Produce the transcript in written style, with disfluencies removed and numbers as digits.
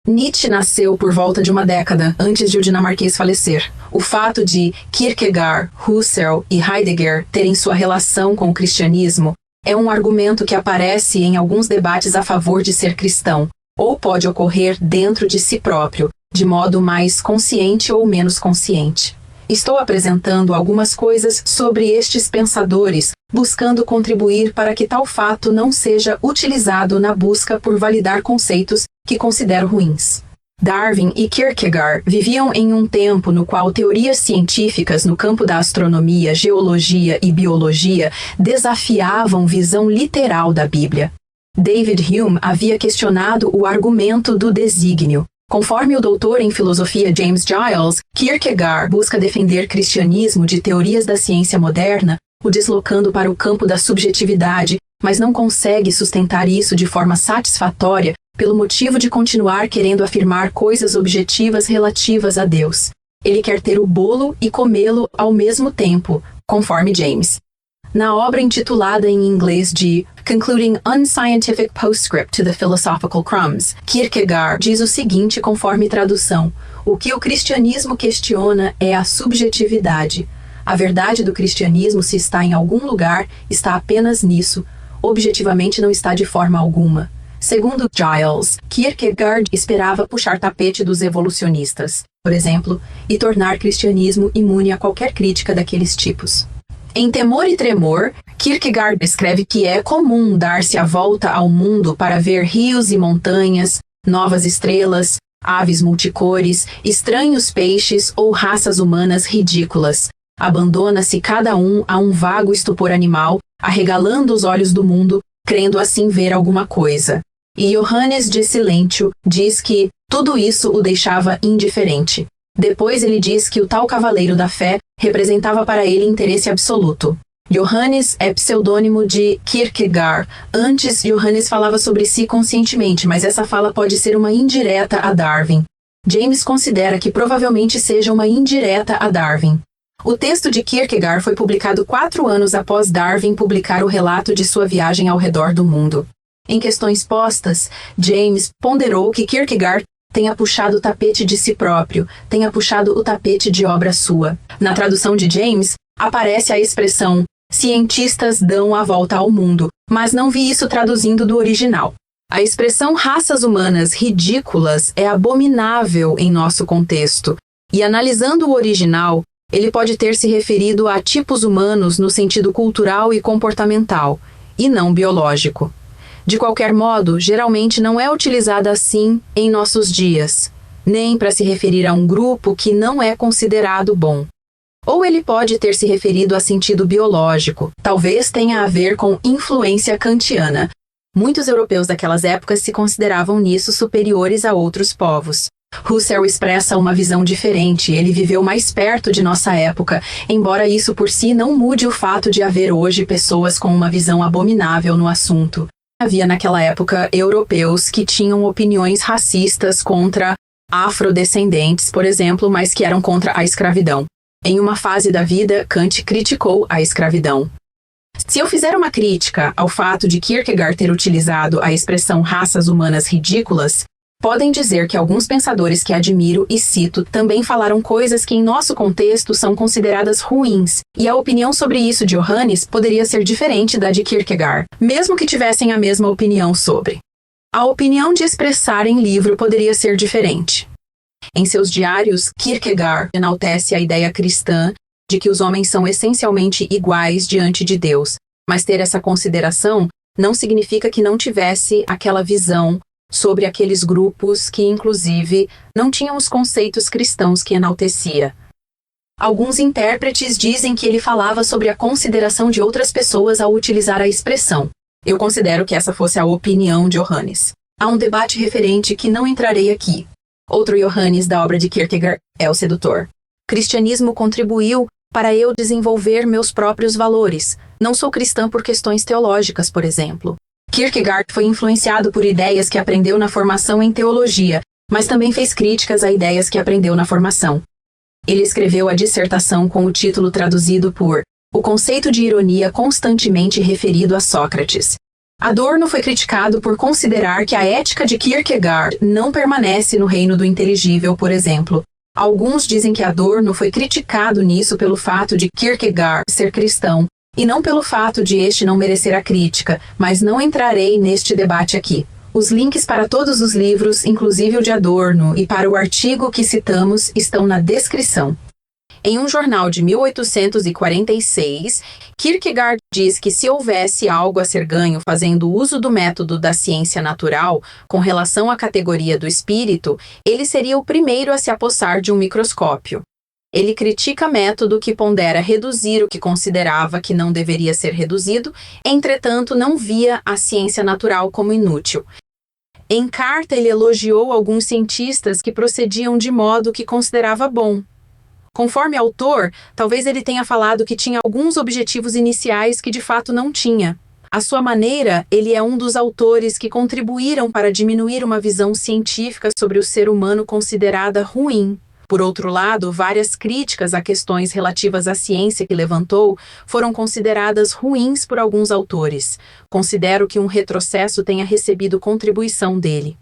Nietzsche nasceu por volta de uma década antes de o dinamarquês falecer. O fato de Kierkegaard, Husserl e Heidegger terem sua relação com o cristianismo é um argumento que aparece em alguns debates a favor de ser cristão, ou pode ocorrer dentro de si próprio, de modo mais consciente ou menos consciente. Estou apresentando algumas coisas sobre estes pensadores, buscando contribuir para que tal fato não seja utilizado na busca por validar conceitos que considero ruins. Darwin e Kierkegaard viviam em um tempo no qual teorias científicas no campo da astronomia, geologia e biologia desafiavam visão literal da Bíblia. David Hume havia questionado o argumento do desígnio. Conforme o doutor em filosofia James Giles, Kierkegaard busca defender cristianismo de teorias da ciência moderna, o deslocando para o campo da subjetividade, mas não consegue sustentar isso de forma satisfatória pelo motivo de continuar querendo afirmar coisas objetivas relativas a Deus. Ele quer ter o bolo e comê-lo ao mesmo tempo, conforme James. Na obra intitulada em inglês de Concluding Unscientific Postscript to the Philosophical Crumbs, Kierkegaard diz o seguinte conforme tradução: o que o cristianismo questiona é a subjetividade. A verdade do cristianismo, se está em algum lugar, está apenas nisso. Objetivamente não está de forma alguma. Segundo Giles, Kierkegaard esperava puxar tapete dos evolucionistas, por exemplo, e tornar cristianismo imune a qualquer crítica daqueles tipos. Em Temor e Tremor, Kierkegaard escreve que é comum dar-se a volta ao mundo para ver rios e montanhas, novas estrelas, aves multicores, estranhos peixes ou raças humanas ridículas. Abandona-se cada um a um vago estupor animal, arregalando os olhos do mundo, crendo assim ver alguma coisa. E Johannes de Silentio diz que tudo isso o deixava indiferente. Depois ele diz que o tal cavaleiro da fé representava para ele interesse absoluto. Johannes é pseudônimo de Kierkegaard. Antes, Johannes falava sobre si conscientemente, mas essa fala pode ser uma indireta a Darwin. James considera que provavelmente seja uma indireta a Darwin. O texto de Kierkegaard foi publicado 4 anos após Darwin publicar o relato de sua viagem ao redor do mundo. Em questões postas, James ponderou que Kierkegaard tenha puxado o tapete de si próprio, tenha puxado o tapete de obra sua. Na tradução de James, aparece a expressão cientistas dão a volta ao mundo, mas não vi isso traduzindo do original. A expressão raças humanas ridículas é abominável em nosso contexto, e analisando o original, ele pode ter se referido a tipos humanos no sentido cultural e comportamental, e não biológico. De qualquer modo, geralmente não é utilizada assim em nossos dias, nem para se referir a um grupo que não é considerado bom. Ou ele pode ter se referido a sentido biológico, talvez tenha a ver com influência kantiana. Muitos europeus daquelas épocas se consideravam nisso superiores a outros povos. Husserl expressa uma visão diferente, ele viveu mais perto de nossa época, embora isso por si não mude o fato de haver hoje pessoas com uma visão abominável no assunto. Havia naquela época europeus que tinham opiniões racistas contra afrodescendentes, por exemplo, mas que eram contra a escravidão. Em uma fase da vida, Kant criticou a escravidão. Se eu fizer uma crítica ao fato de Kierkegaard ter utilizado a expressão raças humanas ridículas, podem dizer que alguns pensadores que admiro e cito também falaram coisas que em nosso contexto são consideradas ruins, e a opinião sobre isso de Johannes poderia ser diferente da de Kierkegaard, mesmo que tivessem a mesma opinião sobre. A opinião de expressar em livro poderia ser diferente. Em seus diários, Kierkegaard enaltece a ideia cristã de que os homens são essencialmente iguais diante de Deus, mas ter essa consideração não significa que não tivesse aquela visão sobre aqueles grupos que, inclusive, não tinham os conceitos cristãos que enaltecia. Alguns intérpretes dizem que ele falava sobre a consideração de outras pessoas ao utilizar a expressão. Eu considero que essa fosse a opinião de Johannes. Há um debate referente que não entrarei aqui. Outro Johannes da obra de Kierkegaard é o sedutor. Cristianismo contribuiu para eu desenvolver meus próprios valores. Não sou cristã por questões teológicas, por exemplo. Kierkegaard foi influenciado por ideias que aprendeu na formação em teologia, mas também fez críticas a ideias que aprendeu na formação. Ele escreveu a dissertação com o título traduzido por O conceito de ironia constantemente referido a Sócrates. Adorno foi criticado por considerar que a ética de Kierkegaard não permanece no reino do inteligível, por exemplo. Alguns dizem que Adorno foi criticado nisso pelo fato de Kierkegaard ser cristão, e não pelo fato de este não merecer a crítica, mas não entrarei neste debate aqui. Os links para todos os livros, inclusive o de Adorno, e para o artigo que citamos, estão na descrição. Em um jornal de 1846, Kierkegaard diz que se houvesse algo a ser ganho fazendo uso do método da ciência natural com relação à categoria do espírito, ele seria o primeiro a se apossar de um microscópio. Ele critica método que pondera reduzir o que considerava que não deveria ser reduzido, entretanto não via a ciência natural como inútil. Em carta, ele elogiou alguns cientistas que procediam de modo que considerava bom. Conforme autor, talvez ele tenha falado que tinha alguns objetivos iniciais que de fato não tinha. À sua maneira, ele é um dos autores que contribuíram para diminuir uma visão científica sobre o ser humano considerada ruim. Por outro lado, várias críticas a questões relativas à ciência que levantou foram consideradas ruins por alguns autores. Considero que um retrocesso tenha recebido contribuição dele.